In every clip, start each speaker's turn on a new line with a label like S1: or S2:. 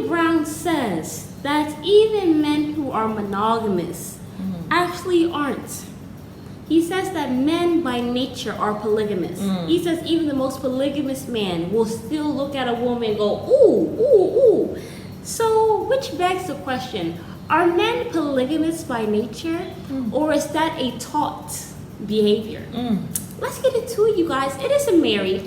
S1: Brown says that even men who are monogamous actually aren't. He says that men by nature are polygamous. He says even the most polygamous man will still look at a woman and go, ooh, ooh, ooh. So, which begs the question, are men polygamous by nature, or is that a taught behavior? Let's get into it, you guys. It is a Mary.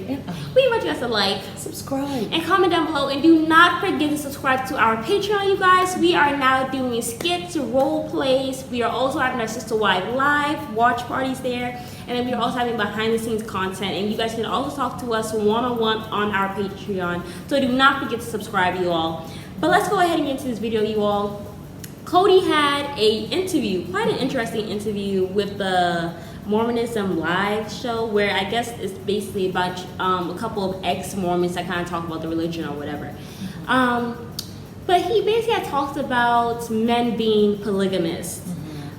S1: We want you guys to like,
S2: subscribe,
S1: and comment down below. And do not forget to subscribe to our Patreon, you guys. We are now doing skits, role plays. We are also having our Sister Wife live watch parties there. And then we are also having behind the scenes content. And you guys can also talk to us one-on-one on our Patreon. So do not forget to subscribe, you all. But let's go ahead and get into this video, you all. Kody had a interview, quite an interesting interview with the Mormonism live show, where I guess it's basically about a couple of ex-Mormons that kind of talk about the religion or whatever. But he basically had talked about men being polygamous,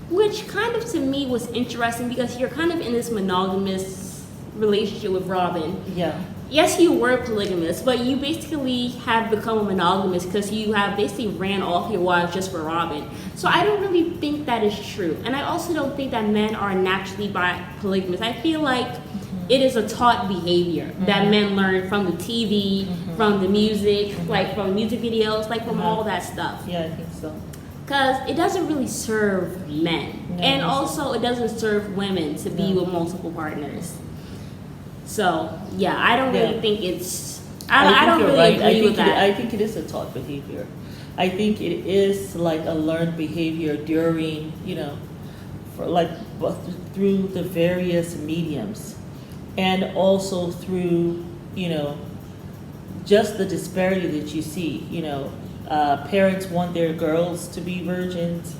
S1: which kind of to me was interesting because you're kind of in this monogamous relationship with Robin.
S2: Yeah.
S1: Yes, you were polygamous, but you basically have become a monogamous because you have basically ran off your wives just for Robin. So I don't really think that is true. And I also don't think that men are naturally polygamous. I feel like it is a taught behavior that men learn from the TV, from the music, like from music videos, like from all that stuff.
S2: Yeah, I think so.
S1: Because it doesn't really serve men.
S2: No,
S1: and also it doesn't serve women to be with multiple partners. So, yeah, I don't really think it's... I don't really agree with that.
S2: I think it is a taught behavior. I think it is like a learned behavior during, through the various mediums. And also through, just the disparity that you see. Parents want their girls to be virgins,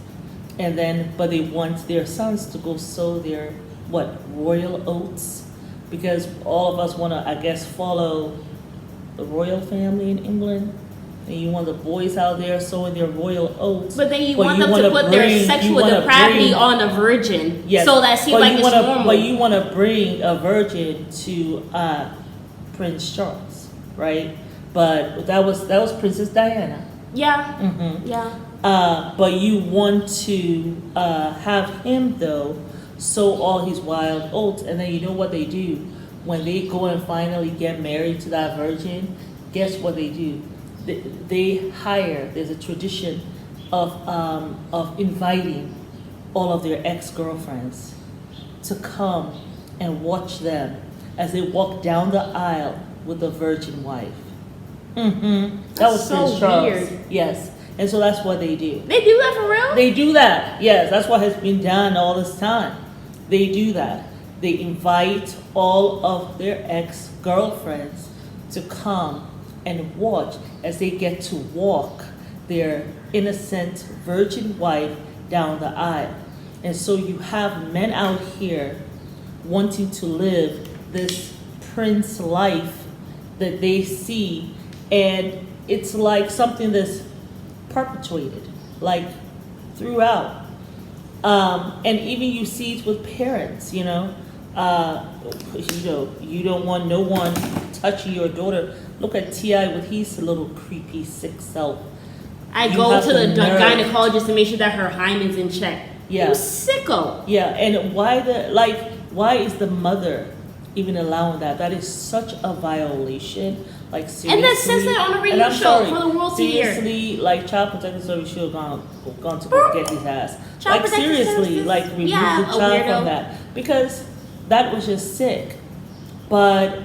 S2: but they want their sons to go sow their, royal oats. Because all of us want to, I guess, follow the royal family in England. And you want the boys out there sowing their royal oats.
S1: But then you want them to put their sexual depravity on a virgin.
S2: Yes.
S1: So that seems like it's normal.
S2: But you want to bring a virgin to Prince Charles, right? But that was Princess Diana.
S1: Yeah. Yeah.
S2: But you want to have him, though, sow all his wild oats, and then you know what they do when they go and finally get married to that virgin? Guess what they do? They hire. There's a tradition of inviting all of their ex-girlfriends to come and watch them as they walk down the aisle with the virgin wife. That was
S1: so
S2: Prince Charles.
S1: Weird.
S2: Yes. And so that's what they do.
S1: They do that for real?
S2: They do that. Yes, that's what has been done all this time. They do that. They invite all of their ex-girlfriends to come and watch as they get to walk their innocent virgin wife down the aisle. And so you have men out here wanting to live this prince life that they see, and it's like something that's perpetuated, like throughout. And even you see it with parents, you don't want no one touching your daughter. Look at T.I. with his little creepy, sick self.
S1: I go to the gynecologist to make sure that her hymen's in check.
S2: Yeah.
S1: You sicko.
S2: Yeah, and why is the mother even allowing that? That is such a violation. Like, seriously.
S1: And that says that on a radio show for the world to hear.
S2: Seriously, like, Child Protective Service should have gone to go get his ass. Like, seriously, like, remove the child from that. Because that was just sick. But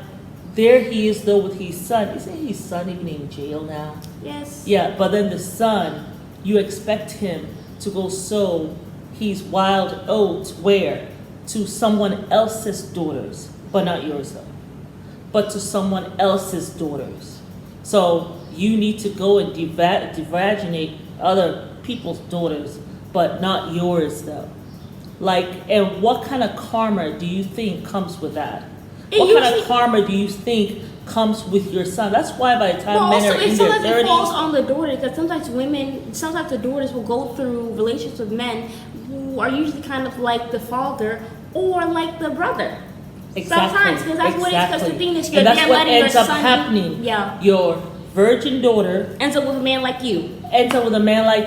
S2: there he is, though, with his son. Isn't his son even in jail now?
S1: Yes.
S2: Yeah, but then the son, you expect him to go sow his wild oats where? To someone else's daughters, but not yours, though. But to someone else's daughters. So you need to go and devaginate other people's daughters, but not yours, though. Like, and what kind of karma do you think comes with that? What kind of karma do you think comes with your son? That's why by the time men are in their 30s...
S1: it falls on the daughter, because sometimes the daughters will go through relationships with men who are usually kind of like the father or like the brother.
S2: Exactly.
S1: Sometimes, because that's what it's, because the thing is,
S2: and that's what ends up
S1: son,
S2: happening.
S1: Yeah.
S2: Your virgin daughter
S1: ends up with a man like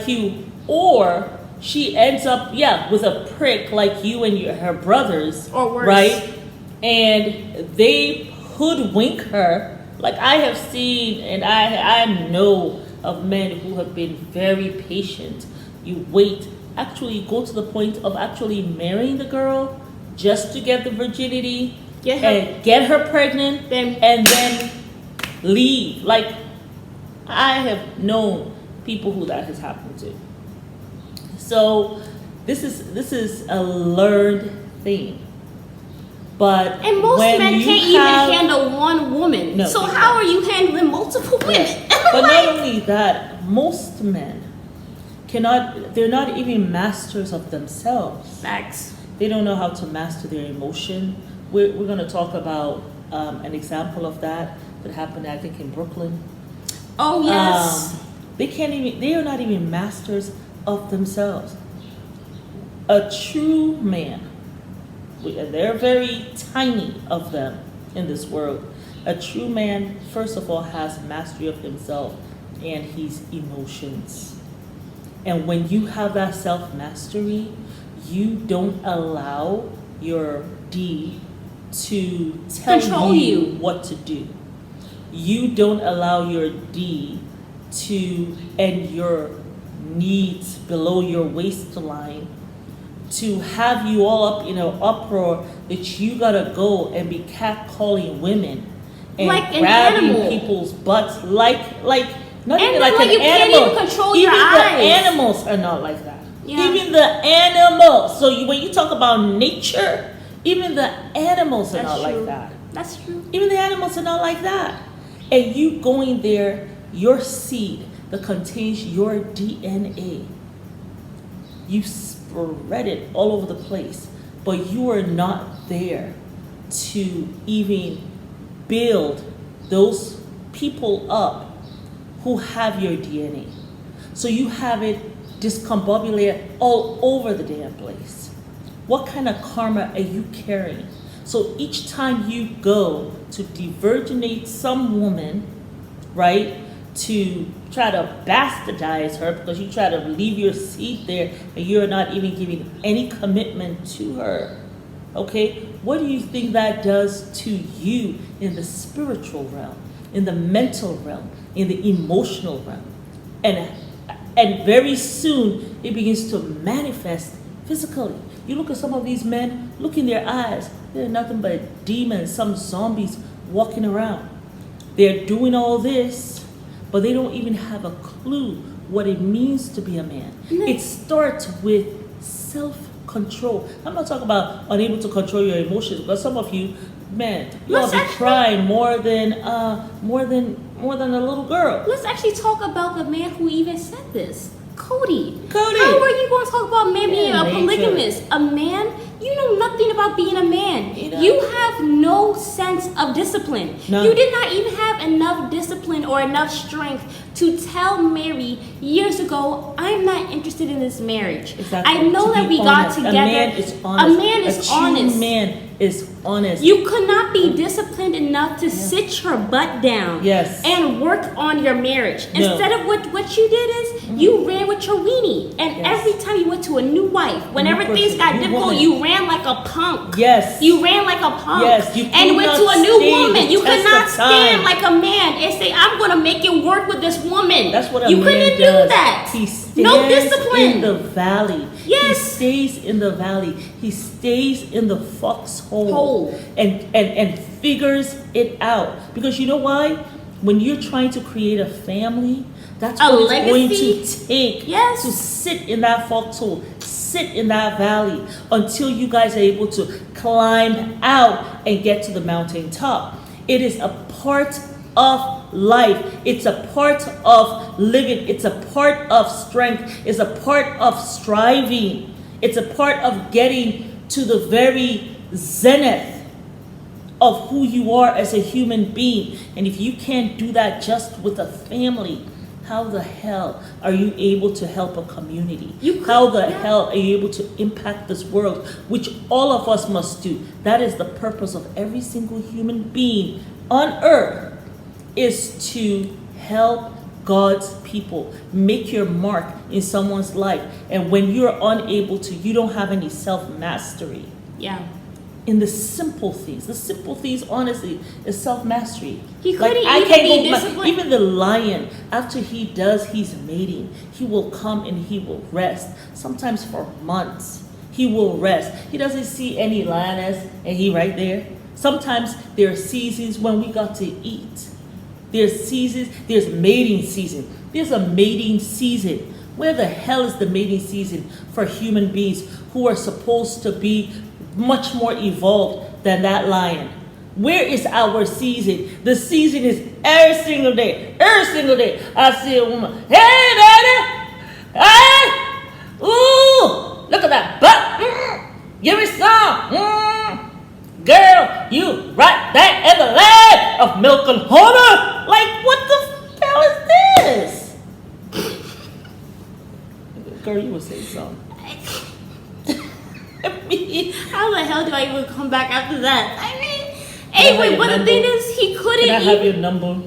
S1: you.
S2: Or she ends up, with a prick like you and her brothers.
S1: Or worse.
S2: Right? And they hoodwink her. Like I have seen, and I know of men who have been very patient. You wait, actually go to the point of actually marrying the girl just to get the virginity, and get her pregnant, and then leave. Like I have known people who that has happened to. So this is a learned thing. But
S1: and most men can't even handle one woman.
S2: No,
S1: so how are you handling multiple women?
S2: But not only that, most men they're not even masters of themselves.
S1: Facts.
S2: They don't know how to master their emotion. We're going to talk about an example of that happened, I think, in Brooklyn.
S1: Oh, yes.
S2: They are not even masters of themselves. A true man, and they're very tiny of them in this world. A true man, first of all, has mastery of himself and his emotions. And when you have that self-mastery, you don't allow your D to tell you what to do. You don't allow your D and your needs below your waistline to have you all up in an uproar that you gotta go and be catcalling women and
S1: like
S2: grabbing
S1: an
S2: people's butts like not
S1: and
S2: even like an
S1: you
S2: animal.
S1: Can't even control
S2: even
S1: your
S2: the
S1: eyes.
S2: animals are not like that.
S1: Yeah.
S2: Even the animals. So when you talk about nature, even the animals are not like that.
S1: That's true.
S2: Even the animals are not like that. And you going there, your seed that contains your DNA, you spread it all over the place, but you are not there to even build those people up who have your DNA. So you have it discombobulated all over the damn place. What kind of karma are you carrying? So each time you go to devirginate some woman, right, to try to bastardize her because you try to leave your seed there and you're not even giving any commitment to her, okay? What do you think that does to you in the spiritual realm, in the mental realm, in the emotional realm? And very soon it begins to manifest physically. You look at some of these men, look in their eyes, they're nothing but demons, some zombies walking around. They're doing all this, but they don't even have a clue what it means to be a man. It starts with self-control. I'm not talking about unable to control your emotions, but some of you, man, you'll be crying more than a little girl.
S1: Let's actually talk about the man who even said this. Kody.
S2: How
S1: are you going to talk about man being a polygamist? A man? You know nothing about being a man. You have no sense of discipline.
S2: None.
S1: You did not even have enough discipline or enough strength to tell Mary years ago, I'm not interested in this marriage.
S2: Exactly.
S1: I know that we got together.
S2: A man is honest.
S1: A man is honest.
S2: A man is honest.
S1: You could not be disciplined enough to sit your butt down and work on your marriage. Instead of what you did is you ran with your weenie. And every time you went to a new wife, whenever things got difficult, you ran like a punk.
S2: Yes.
S1: You ran like a punk.
S2: Yes.
S1: And went to a new woman. You could not stand like a man and say, I'm going to make it work with this woman.
S2: That's what a
S1: you
S2: man
S1: couldn't
S2: does.
S1: do that.
S2: He stays
S1: no discipline.
S2: in the valley.
S1: Yes.
S2: He stays in the valley. He stays in the foxhole and figures it out. Because you know why? When you're trying to create a family, that's what it's going to take to sit in that foxhole, sit in that valley until you guys are able to climb out and get to the mountaintop. It is a part of life. It's a part of living. It's a part of strength. It's a part of striving. It's a part of getting to the very zenith of who you are as a human being. And if you can't do that just with a family, how the hell are you able to help a community? How the hell are you able to impact this world, which all of us must do? That is the purpose of every single human being on earth, is to Help God's people. Make your mark in someone's life. And when you're unable to, you don't have any self-mastery.
S1: Yeah.
S2: In the simple things, honestly, is self-mastery.
S1: He couldn't even be disciplined.
S2: Even the lion, after he does his mating, he will come and he will rest. Sometimes for months, he will rest. He doesn't see any lioness, and he right there. Sometimes there are seasons when we got to eat. There's seasons, there's mating season. There's a mating season. Where the hell is the mating season for human beings who are supposed to be much more evolved than that lion? Where is our season? The season is every single day. Every single day. I see a woman. Hey, daddy. Hey. Ooh. Look at that butt. Give me some. Girl, you right there in the land of milk and honey. Like, what the hell is this? Girl, you would say something.
S1: How the hell do I even come back after that? I mean, anyway, but the thing is, he couldn't.
S2: Can I have your number?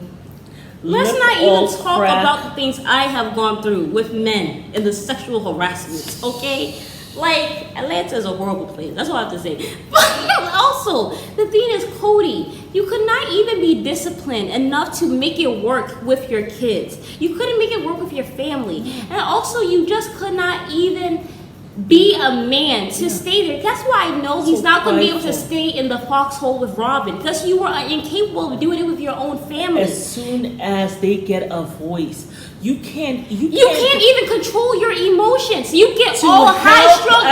S1: Let's not even talk about the things I have gone through with men and the sexual harassment, okay? Like, Atlanta is a horrible place. That's all I have to say. But also, the thing is, Kody, you could not even be disciplined enough to make it work with your kids. You couldn't make it work with your family. And also, you just could not even be a man to stay there. That's why I know he's not going to be able to stay in the foxhole with Robin, because you were incapable of doing it with your own family.
S2: As soon as they get a voice, you can't
S1: even control your emotions. You get all high strung.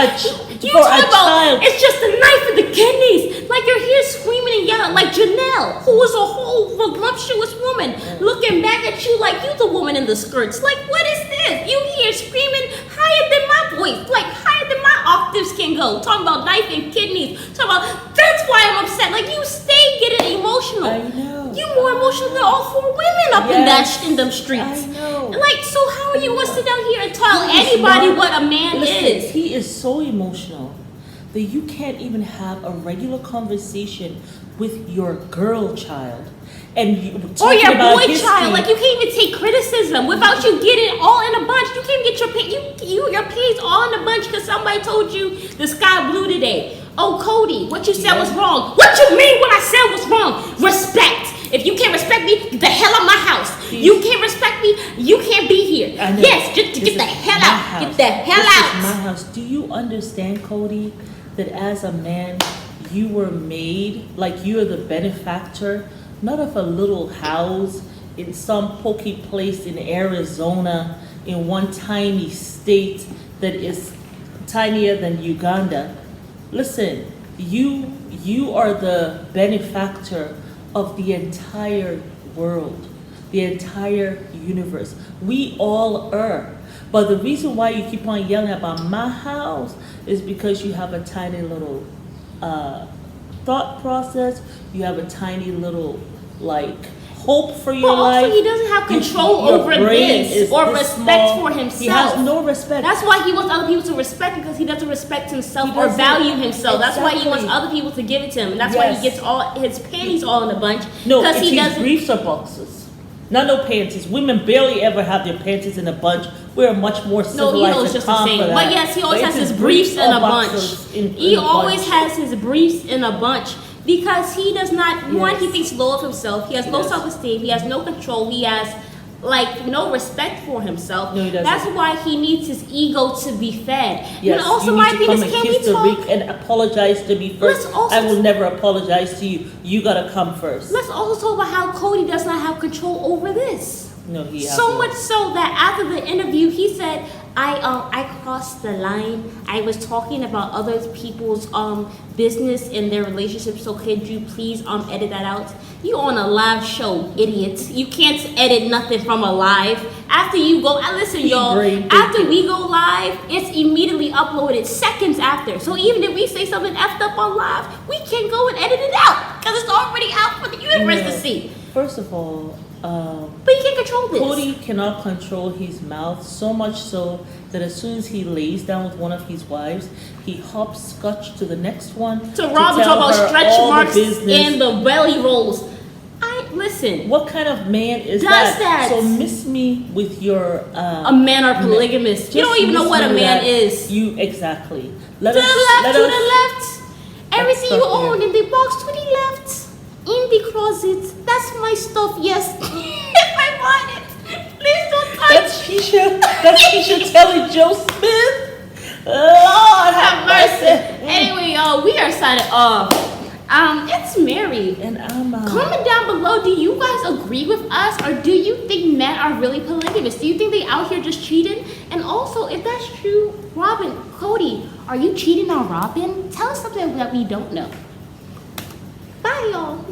S1: You talk about it's just the knife and the kidneys. Like you're here screaming and yelling, like Janelle, who was a whole voluptuous woman, looking back at you like you the woman in the skirts. Like, what is this? You here screaming higher than my voice, like higher than my octaves can go. Talking about knife and kidneys. Talking about that's why I'm upset. Like you stay getting emotional.
S2: I know.
S1: You more emotional than all 4 women up in them streets.
S2: I know.
S1: Like, so how are you going to sit down here and tell anybody what a man is?
S2: He is so emotional that you can't even have a regular conversation with your girl child. And
S1: or your boy child. Like, you can't even take criticism without you getting all in a bunch. You can't get your page all in a bunch because somebody told you the sky blue today. Oh, Kody, what you said was wrong. What you mean what I said was wrong? Respect. If you can't respect me, get the hell out of my house. You can't respect me, you can't be here. Yes, just get the hell out. Get the hell out.
S2: This is my house. Do you understand, Kody, that as a man, you were made, like you are the benefactor, not of a little house in some pokey place in Arizona, in one tiny state that is tinier than Uganda. Listen, you are the benefactor of the entire world, the entire universe. We all are. But the reason why you keep on yelling about my house is because you have a tiny little thought process. You have a tiny little hope for your life.
S1: Also, he doesn't have control over this or respect for himself.
S2: He has no respect.
S1: That's why he wants other people to respect, because he doesn't respect himself or value himself. That's why he wants other people to give it to him. And that's why he gets all his panties all in a bunch.
S2: No, it's his briefs or boxes. Not no panties. Women barely ever have their panties in a bunch. We're much more civilized.
S1: No, he knows just the same. But yes, he always has his briefs in a bunch. He always has his briefs in a bunch. Because he does not, one, he thinks low of himself. He has no self-esteem. He has no control. He has, no respect for himself.
S2: No, he doesn't.
S1: That's why he needs his ego to be fed.
S2: Yes,
S1: and also,
S2: you
S1: my
S2: need
S1: thing
S2: to
S1: is,
S2: come
S1: can
S2: and kiss
S1: we
S2: the
S1: talk?
S2: Rick and apologize to me first. I will never apologize to you. You gotta come first.
S1: Let's also talk about how Kody does not have control over this.
S2: No, he has
S1: so much so that after the interview, he said, I crossed the line. I was talking about other people's business and their relationships. So could you please edit that out? You on a live show, idiot. You can't edit nothing from a live. After you go, listen, y'all. After we go live, it's immediately uploaded seconds after. So even if we say something effed up on live, we can go and edit it out because it's already out for the universe to see.
S2: First of all,
S1: but you can't control this.
S2: Kody cannot control his mouth, so much so that as soon as he lays down with one of his wives, he hops scotch to the next one.
S1: To Robin, talk about stretch marks and the belly rolls. Listen. Listen,
S2: What kind of man is
S1: Does that?
S2: So miss me with your
S1: a man or polygamist. You don't even know what a man is.
S2: You exactly.
S1: To the left. Everything you own in the box to the left. In the closet. That's my stuff, yes. If I want it. Please don't touch.
S2: That's Keisha telling Joe Smith. Lord have mercy.
S1: Anyway, y'all, we are signing off. It's Mary.
S2: And I'm
S1: Comment down below, do you guys agree with us, or do you think men are really polygamous? Do you think they out here just cheating? And also, if that's true, Robin, Kody, are you cheating on Robin? Tell us something that we don't know. Bye, y'all.